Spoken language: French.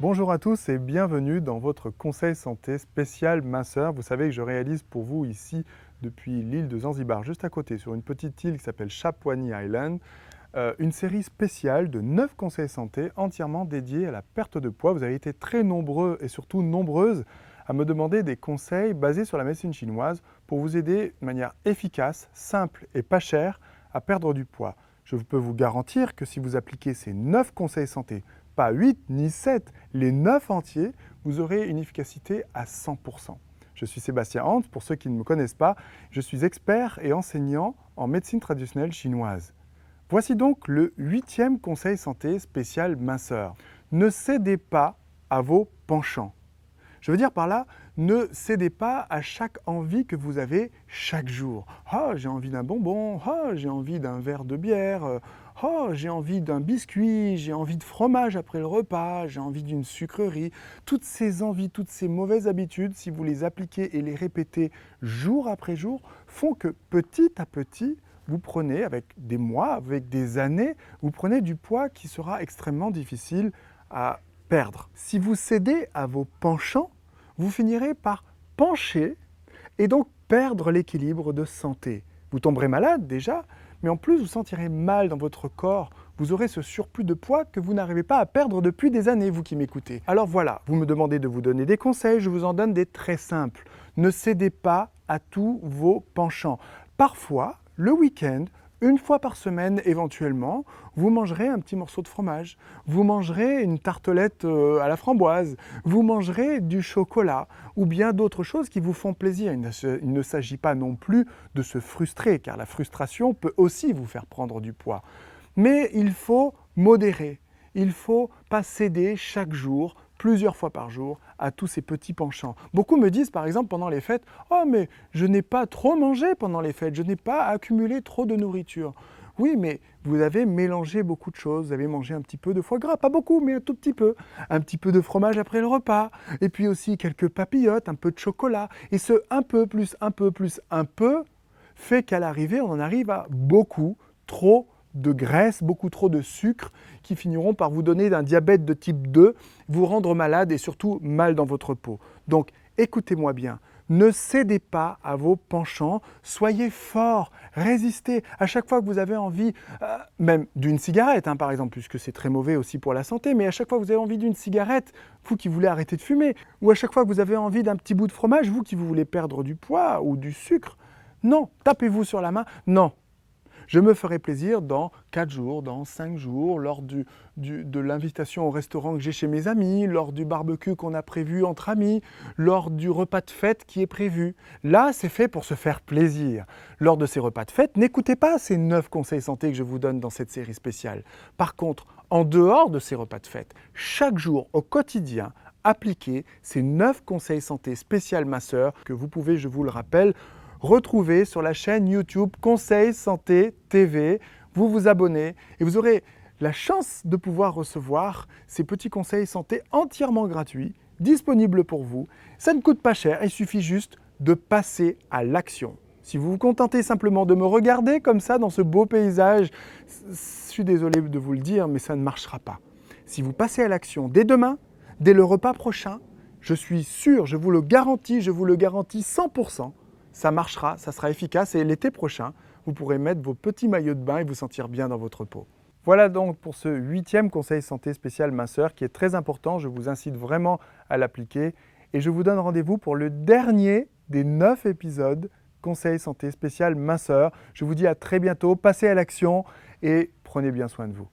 Bonjour à tous et bienvenue dans votre conseil santé spécial minceur. Vous savez que je réalise pour vous ici depuis l'île de Zanzibar, juste à côté, sur une petite île qui s'appelle Shapwani Island, une série spéciale de 9 conseils santé entièrement dédiés à la perte de poids. Vous avez été très nombreux et surtout nombreuses à me demander des conseils basés sur la médecine chinoise pour vous aider de manière efficace, simple et pas chère à perdre du poids. Je peux vous garantir que si vous appliquez ces 9 conseils santé, pas 8 ni 7, les 9 entiers, vous aurez une efficacité à 100%. Je suis Sébastien Hans, pour ceux qui ne me connaissent pas, je suis expert et enseignant en médecine traditionnelle chinoise. Voici donc le 8e conseil santé spécial minceur. Ne cédez pas à vos penchants. Je veux dire par là, ne cédez pas à chaque envie que vous avez chaque jour. « Ah, j'ai envie d'un bonbon, ah, j'ai envie d'un verre de bière, ah, j'ai envie d'un biscuit, j'ai envie de fromage après le repas, j'ai envie d'une sucrerie. » Toutes ces envies, toutes ces mauvaises habitudes, si vous les appliquez et les répétez jour après jour, font que petit à petit, vous prenez, avec des mois, avec des années, vous prenez du poids qui sera extrêmement difficile à perdre. Si vous cédez à vos penchants, vous finirez par pencher et donc perdre l'équilibre de santé. Vous tomberez malade déjà, mais en plus vous sentirez mal dans votre corps. Vous aurez ce surplus de poids que vous n'arrivez pas à perdre depuis des années, vous qui m'écoutez. Alors voilà, vous me demandez de vous donner des conseils, je vous en donne des très simples. Ne cédez pas à tous vos penchants. Parfois, le week-end, une fois par semaine éventuellement, vous mangerez un petit morceau de fromage, vous mangerez une tartelette à la framboise, vous mangerez du chocolat ou bien d'autres choses qui vous font plaisir. Il ne s'agit pas non plus de se frustrer, car la frustration peut aussi vous faire prendre du poids. Mais il faut modérer, il ne faut pas céder chaque jour, plusieurs fois par jour, à tous ces petits penchants. Beaucoup me disent par exemple pendant les fêtes « Oh mais je n'ai pas trop mangé pendant les fêtes, je n'ai pas accumulé trop de nourriture. » Oui, mais vous avez mélangé beaucoup de choses, vous avez mangé un petit peu de foie gras, pas beaucoup, mais un tout un petit peu de fromage après le repas, et puis aussi quelques papillotes, un peu de chocolat, et ce un peu plus un peu plus un peu fait qu'à l'arrivée, on en arrive à beaucoup, trop de graisse, beaucoup trop de sucre qui finiront par vous donner un diabète de type 2, vous rendre malade et surtout mal dans votre peau. Donc écoutez-moi bien, ne cédez pas à vos penchants, soyez fort, résistez. À chaque fois que vous avez envie, même d'une cigarette par exemple, puisque c'est très mauvais aussi pour la santé, mais à chaque fois que vous avez envie d'une cigarette, vous qui voulez arrêter de fumer, ou à chaque fois que vous avez envie d'un petit bout de fromage, vous qui voulez perdre du poids ou du sucre, non, tapez-vous sur la main, non. Je me ferai plaisir dans 4 jours, dans 5 jours, lors de l'invitation au restaurant que j'ai chez mes amis, lors du barbecue qu'on a prévu entre amis, lors du repas de fête qui est prévu. Là, c'est fait pour se faire plaisir. Lors de ces repas de fête, n'écoutez pas ces 9 conseils santé que je vous donne dans cette série spéciale. Par contre, en dehors de ces repas de fête, chaque jour, au quotidien, appliquez ces 9 conseils santé spécial minceur que vous pouvez, je vous le rappelle, retrouver sur la chaîne YouTube Conseil Santé TV. Vous vous abonnez et vous aurez la chance de pouvoir recevoir ces petits conseils santé entièrement gratuits, disponibles pour vous. Ça ne coûte pas cher, il suffit juste de passer à l'action. Si vous vous contentez simplement de me regarder comme ça dans ce beau paysage, je suis désolé de vous le dire, mais ça ne marchera pas. Si vous passez à l'action dès demain, dès le repas prochain, je suis sûr, je vous le garantis 100%, ça marchera, ça sera efficace et l'été prochain, vous pourrez mettre vos petits maillots de bain et vous sentir bien dans votre peau. Voilà donc pour ce 8e conseil santé spécial minceur qui est très important, je vous incite vraiment à l'appliquer et je vous donne rendez-vous pour le dernier des 9 épisodes conseil santé spécial minceur. Je vous dis à très bientôt, passez à l'action et prenez bien soin de vous.